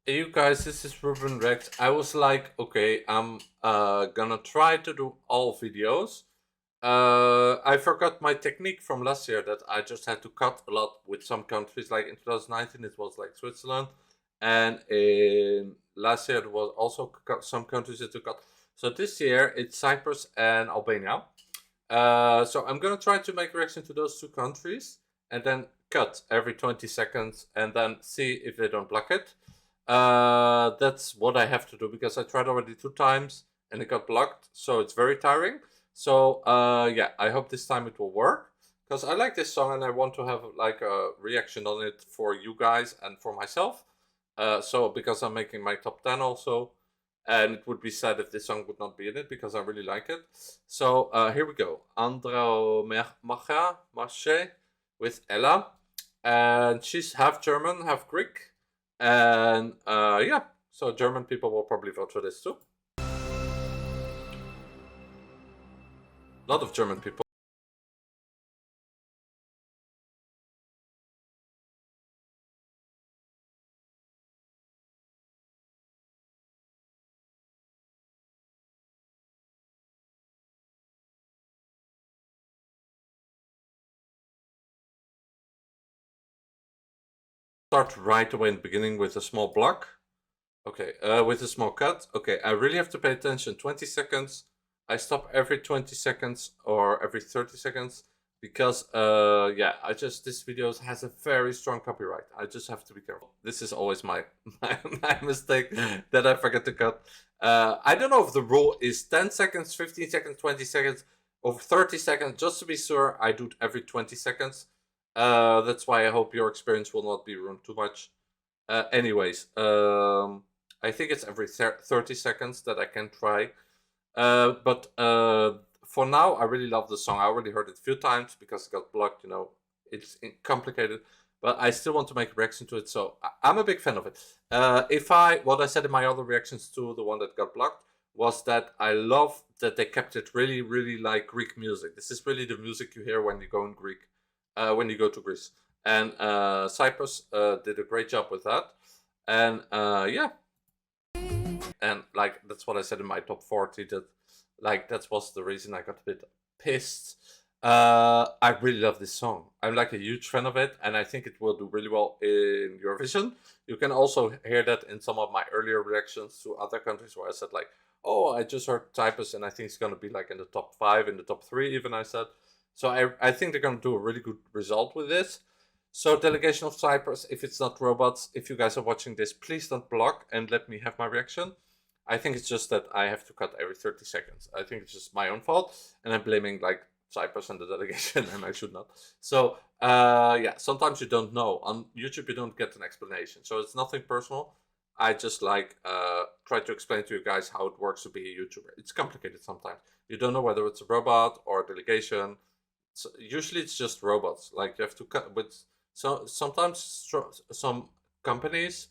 Hey you guys, this is Ruben Rex. I was like, okay, I'm gonna try to do all videos. I forgot my technique from last year that I just had to cut a lot with some countries. Like in 2019, it was like Switzerland, and in last year there was also some countries that to cut. So this year it's Cyprus and Albania. So I'm gonna try to make reaction to those two countries and then cut every 20 seconds and then see if they don't block it. That's what I have to do because I tried already 2 times and it got blocked, so it's very tiring. So yeah, I hope this time it will work because I like this song and I want to have like a reaction on it for you guys and for myself. So because I'm making my top 10 also, and it would be sad if this song would not be in it because I really like it. So here we go. Andromache Marche with Ella, and she's half German, half Greek, and yeah. So German people will probably vote for this too. A lot of German people. Start right away in the beginning with a small block. Okay, with a small cut. Okay, I really have to pay attention. 20 seconds. I stop every 20 seconds or every 30 seconds because, yeah, this video has a very strong copyright. I just have to be careful. This is always my mistake that I forget to cut. I don't know if the rule is 10 seconds, 15 seconds, 20 seconds, or 30 seconds. Just to be sure, I do it every 20 seconds. That's why I hope your experience will not be ruined too much. Anyways, I think it's every 30 seconds that I can try. But for now, I really love the song. I already heard it a few times because it got blocked. You know, it's complicated, but I still want to make a reaction to it. So I'm a big fan of it. What I said in my other reactions to the one that got blocked was that I love that they kept it really, really like Greek music. This is really the music you hear when you go in Greek, when you go to Greece. And Cyprus did a great job with that. And yeah, and like that's what I said in my top 40. That like that was the reason I got a bit pissed. I really love this song. I'm like a huge fan of it, and I think it will do really well in Eurovision. You can also hear that in some of my earlier reactions to other countries where I said like, "Oh, I just heard Cyprus, and I think it's gonna be like in the top 5, in the top 3." Even I said, so I think they're gonna do a really good result with this. So, delegation of Cyprus, if it's not robots, if you guys are watching this, please don't block and let me have my reaction. I think it's just that I have to cut every 30 seconds. I think it's just my own fault, and I'm blaming like Cyprus and the delegation, and I should not. So, yeah, sometimes you don't know. On YouTube, you don't get an explanation. So, it's nothing personal. I just like try to explain to you guys how it works to be a YouTuber. It's complicated sometimes. You don't know whether it's a robot or a delegation. So usually, it's just robots. Like you have to cut with so sometimes some companies,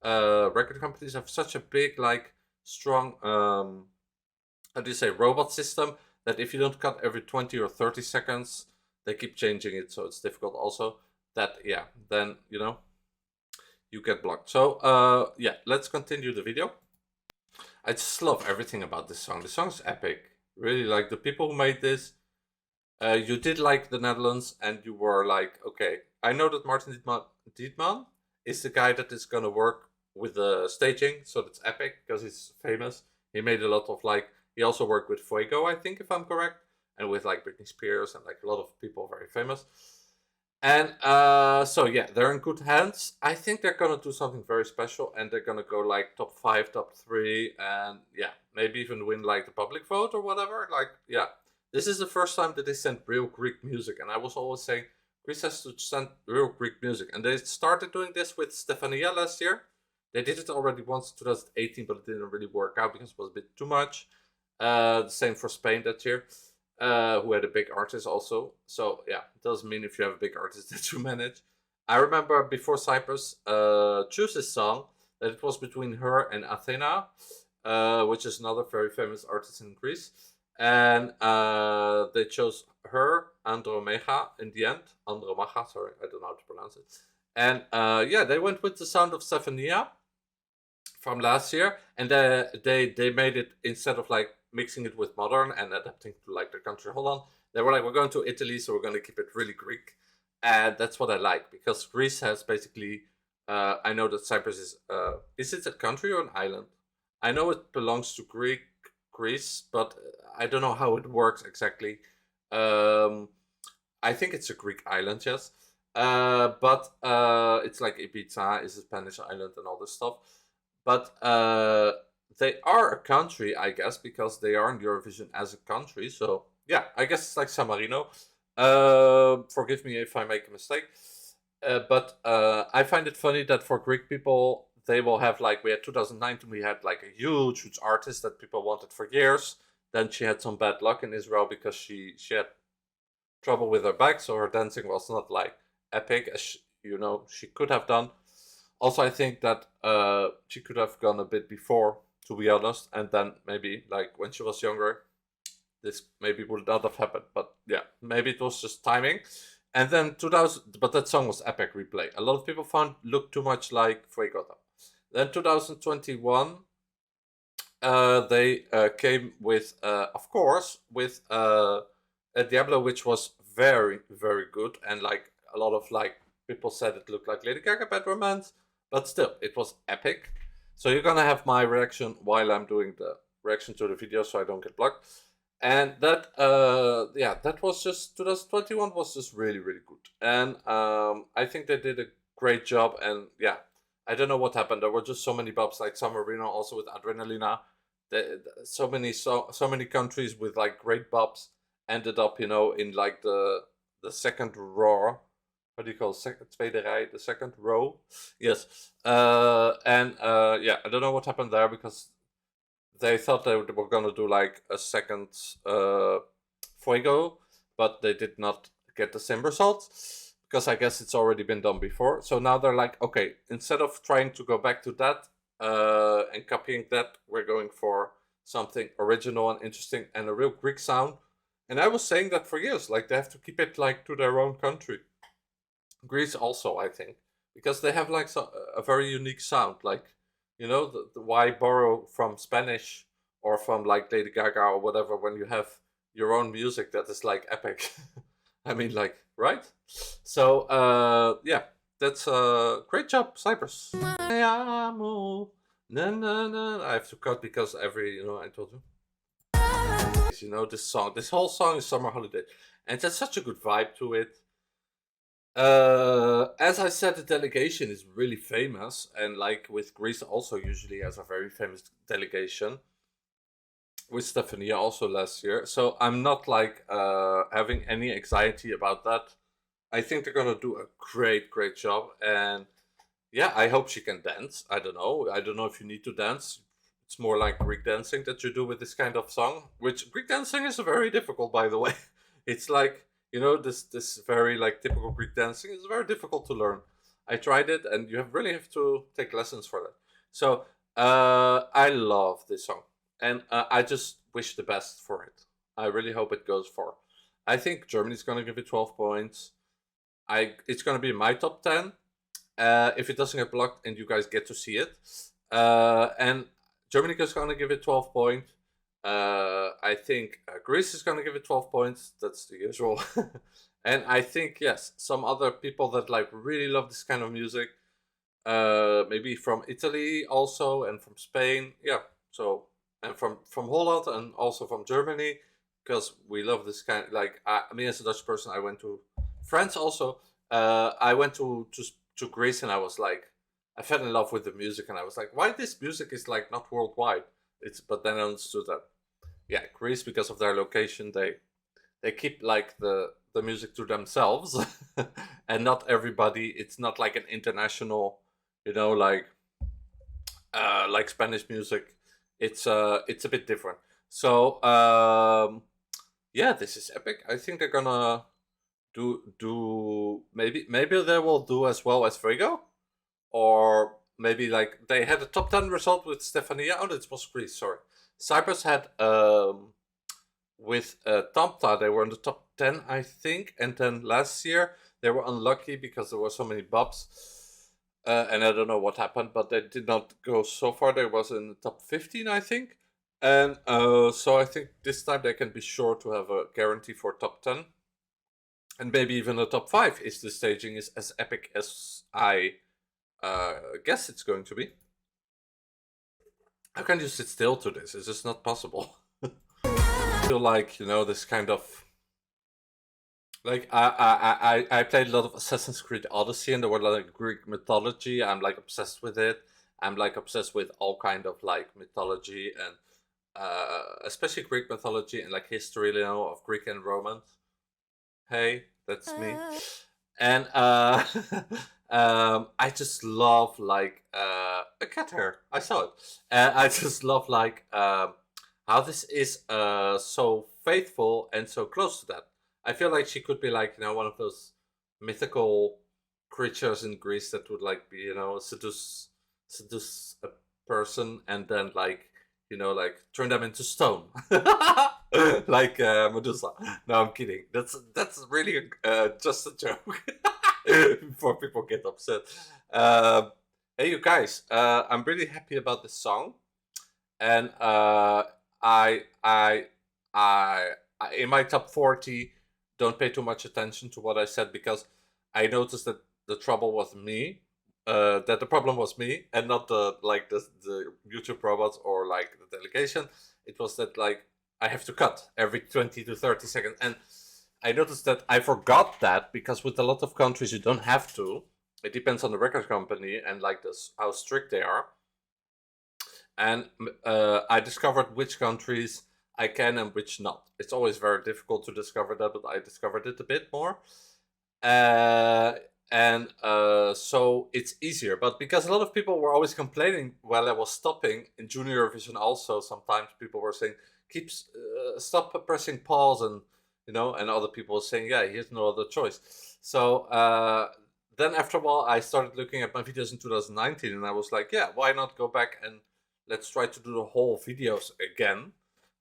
record companies have such a big like strong how do you say robot system that if you don't cut every 20 or 30 seconds, they keep changing it, so it's difficult also. That yeah, then you know you get blocked. So yeah, let's continue the video. I just love everything about this song. The song's epic. Really like the people who made this. You did like the Netherlands, and you were like, okay, I know that Martin Dietman is the guy that is gonna work with the staging, so that's epic because he's famous. He made a lot of like, he also worked with Fuego, I think, if I'm correct, and with like Britney Spears and like a lot of people very famous. And so yeah, they're in good hands. I think they're gonna do something very special, and they're gonna go like top 5, top 3, and yeah, maybe even win like the public vote or whatever. Like yeah, this is the first time that they send real Greek music, and I was always saying Greece has to send real Greek music, and they started doing this with Stefania last year. They did it already once in 2018, but it didn't really work out because it was a bit too much. The same for Spain that year, who had a big artist also. So yeah, it doesn't mean if you have a big artist that you manage. I remember before Cyprus chose this song that it was between her and Athena, which is another very famous artist in Greece, and they chose her, Andromeche, in the end. Andromache, sorry, I don't know how to pronounce it. And yeah, they went with the sound of Stephania. from last year, and they made it, instead of like mixing it with modern and adapting to like the country Holland, they were like, we're going to Italy, so we're going to keep it really Greek, and that's what I like, because Greece has basically. I know that Cyprus is it a country or an island? I know it belongs to Greece, but I don't know how it works exactly. Um, I think it's a Greek island, yes. But it's like Ibiza is a Spanish island and all this stuff. But they are a country, I guess, because they are in Eurovision as a country. So yeah, I guess it's like San Marino. Forgive me if I make a mistake. But I find it funny that for Greek people, they will have like, we had 2019, we had like a huge artist that people wanted for years. Then she had some bad luck in Israel because she had trouble with her back, so her dancing was not like epic as she could have done. Also, I think that she could have gone a bit before, to be honest, and then maybe like when she was younger, this maybe would not have happened. But yeah, maybe it was just timing. And then 2000, but that song was epic replay. A lot of people found looked too much like Fuegota. Then 2021, they came with, of course, with a Diablo, which was very, very good, and like a lot of like people said it looked like Lady Gaga Bad Romance, but still, it was epic. So you're gonna have my reaction while I'm doing the reaction to the video, so I don't get blocked. And that, yeah, that was just 2021 was just really, really good, and I think they did a great job. And yeah, I don't know what happened. There were just so many bubs, like San Marino, also with Adrenalina. So many countries with like great bubs ended up, in like the second row. What do you call second tweede rij? The second row. Yes. And yeah, I don't know what happened there, because they thought they were gonna do like a second Fuego, but they did not get the same results, because I guess it's already been done before. So now they're like, okay, instead of trying to go back to that and copying that, we're going for something original and interesting and a real Greek sound. And I was saying that for years, like they have to keep it like to their own country. Greece also, I think, because they have like a very unique sound. Like, why borrow from Spanish or from like Lady Gaga or whatever when you have your own music that is like epic? I mean, like, right? So yeah, that's great job, Cyprus. I have to cut because I told you. This whole song is Summer Holiday, and there's such a good vibe to it. As I said, the delegation is really famous, and like with Greece, also usually has a very famous delegation. With Stefania also last year, so I'm not like having any anxiety about that. I think they're gonna do a great job, and yeah, I hope she can dance. I don't know if you need to dance. It's more like Greek dancing that you do with this kind of song, which Greek dancing is very difficult, by the way. It's like, this very like typical Greek dancing is very difficult to learn. I tried it, and you really have to take lessons for that. So I love this song, and I just wish the best for it. I really hope it goes far. I think Germany's gonna give it 12 points. It's gonna be in my top 10. If it doesn't get blocked and you guys get to see it. And Germany is going to give it 12 points. I think Greece is going to give it 12 points. That's the usual. And I think, yes, some other people that like really love this kind of music, maybe from Italy also, and from Spain. Yeah. So, and from Holland, and also from Germany, because we love this kind. Like, me as a Dutch person, I went to France also. I went to Greece, and I was like, I fell in love with the music, and I was like, why this music is like not worldwide? But then I understood that, yeah, Greece, because of their location, they keep like the music to themselves, and not everybody. It's not like an international, like Spanish music. It's a bit different. So yeah, this is epic. I think they're gonna do maybe they will do as well as Frigo, or maybe like they had a top 10 result with Stefania. Oh, that was Greece. Sorry, Cyprus had with Tamta, they were in the top 10, I think, and then last year they were unlucky because there were so many bubs. and I don't know what happened, but they did not go so far. They was in the top 15, I think. And so I think this time they can be sure to have a guarantee for top 10. And maybe even a top 5 if the staging is as epic as I guess it's going to be. How can you sit still to this? It's just not possible. I feel like, this kind of... Like, I played a lot of Assassin's Creed Odyssey, and there were like Greek mythology. I'm like obsessed with it. I'm like obsessed with all kind of like mythology, and especially Greek mythology and like history, of Greek and Roman. Hey, that's me. And I just love like a cat hair. I saw it. I just love like how this is so faithful and so close to that. I feel like she could be like one of those mythical creatures in Greece that would like be seduce a person and then like like turn them into stone. Like Medusa. No, I'm kidding. That's really just a joke. Before people get upset. Hey, you guys. I'm really happy about this song, and I, I, I, in my top 40, don't pay too much attention to what I said because I noticed that the trouble was me. That the problem was me and not the YouTube robots or like the delegation. It was that like I have to cut every 20 to 30 seconds. And I noticed that I forgot that because with a lot of countries you don't have to. It depends on the record company and like this how strict they are. And I discovered which countries I can and which not. It's always very difficult to discover that, but I discovered it a bit more. And so it's easier. But because a lot of people were always complaining while I was stopping in Junior Eurovision, also sometimes people were saying, stop pressing pause, and and other people were saying, yeah, here's no other choice. So then after a while, I started looking at my videos in 2019, and I was like, yeah, why not go back and let's try to do the whole videos again,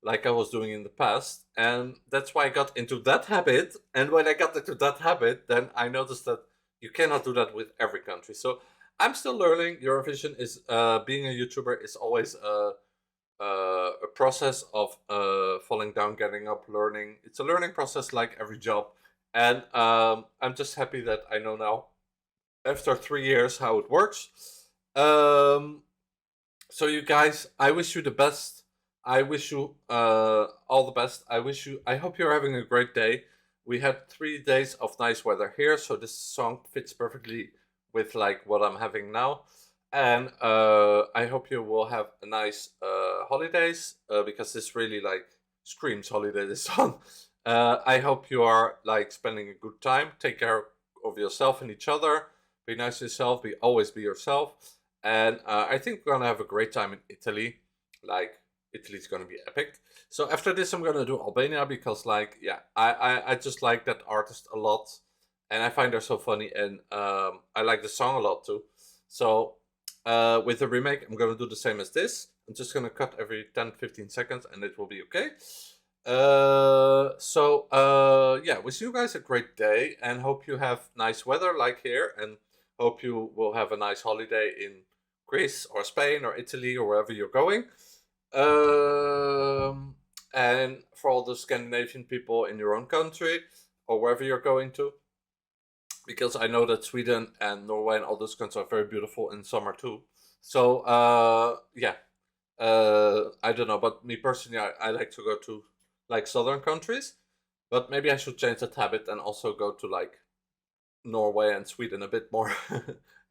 like I was doing in the past. And that's why I got into that habit. And when I got into that habit, then I noticed that you cannot do that with every country. So I'm still learning. Eurovision is being a YouTuber is always a process of falling down, getting up, learning. It's a learning process like every job. And I'm just happy that I know now, after 3 years, how it works. So you guys, I wish you the best. I wish you all the best. I hope you're having a great day. We had 3 days of nice weather here, so this song fits perfectly with like what I'm having now. And I hope you will have a nice holidays because this really like screams holiday, this song. I hope you are like spending a good time. Take care of yourself and each other. Be nice to yourself. Always be yourself. And I think we're gonna have a great time in Italy. Like Italy's gonna be epic. So after this, I'm gonna do Albania because, like, yeah, I just like that artist a lot, and I find her so funny, and I like the song a lot too. So with the remake, I'm gonna do the same as this. I'm just gonna cut every 10-15 seconds, and it will be okay. Yeah, wish you guys a great day, and hope you have nice weather like here, and hope you will have a nice holiday in Greece or Spain or Italy or wherever you're going. And for all the Scandinavian people in your own country or wherever you're going to, because I know that Sweden and Norway and all those countries are very beautiful in summer too. So yeah, I don't know, but me personally, I like to go to like southern countries, but maybe I should change that habit and also go to like Norway and Sweden a bit more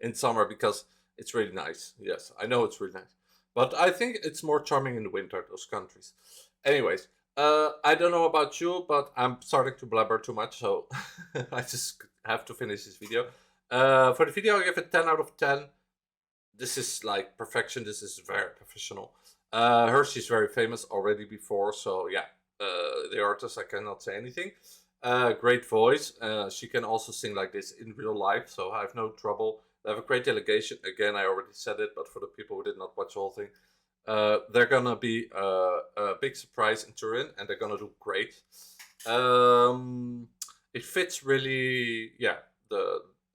in summer because it's really nice. Yes, I know it's really nice, but I think it's more charming in the winter, those countries. Anyways, I don't know about you, but I'm starting to blabber too much, so I just have to finish this video. For the video, I give it 10 out of 10. This is like perfection. This is very professional. Hershey's very famous already before, so yeah, the artist, I cannot say anything. Great voice. She can also sing like this in real life, so I have no trouble. They have a great delegation. Again, I already said it, but for the people who did not watch the whole thing, they're gonna be a big surprise in Turin, and they're gonna do great. It fits really, yeah.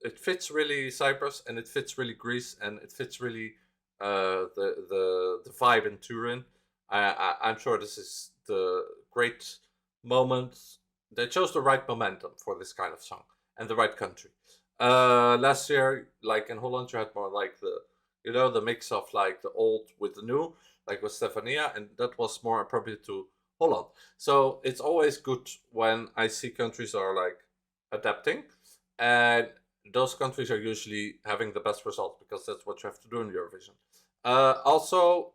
it fits really Cyprus, and it fits really Greece, and it fits really the vibe in Turin. I'm sure this is the great moment. They chose the right momentum for this kind of song and the right country. Last year, like in Holland, you had more like the mix of like the old with the new, like with Stefania, and that was more appropriate to Holland. So it's always good when I see countries are like adapting, and those countries are usually having the best results because that's what you have to do in Eurovision. Also,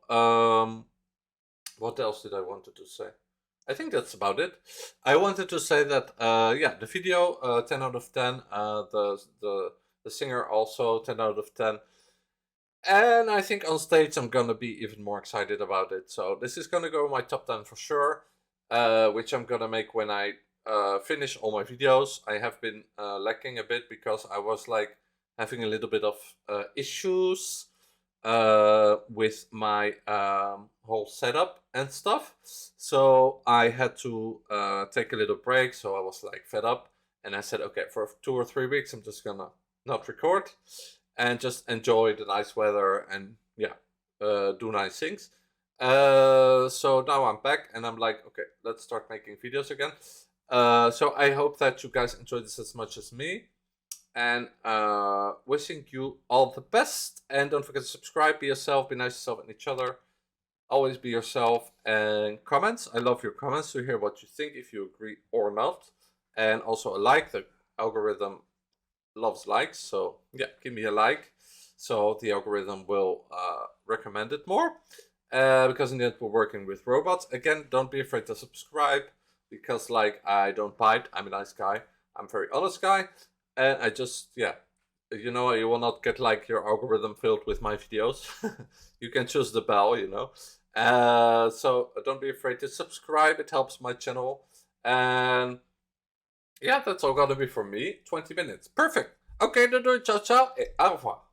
what else did I wanted to say? I think that's about it. I wanted to say that yeah, the video 10 out of 10. The singer also 10 out of 10. And I think on stage I'm gonna be even more excited about it. So this is gonna go in my top 10 for sure, which I'm gonna make when I finish all my videos. I have been lacking a bit because I was like having a little bit of issues with my whole setup and stuff. So I had to take a little break. So I was like fed up, and I said, okay, for 2 or 3 weeks, I'm just gonna not record and just enjoy the nice weather and yeah, do nice things. So now I'm back and I'm like, okay, let's start making videos again. So I hope that you guys enjoyed this as much as me, and wishing you all the best. And don't forget to subscribe, be yourself, be nice to yourself and each other. Always be yourself. And comments, I love your comments to hear what you think, if you agree or not. And also a like. The algorithm loves likes, so yeah, give me a like so the algorithm will recommend it more, because in the end we're working with robots. Again, don't be afraid to subscribe, because like I don't bite, I'm a nice guy, I'm a very honest guy, and I just, yeah, you know, you will not get like your algorithm filled with my videos. You can choose the bell, you know. So don't be afraid to subscribe, it helps my channel. And yeah, that's all gonna be from me. 20 minutes. Perfect. Okay, doei, ciao, ciao, et au revoir.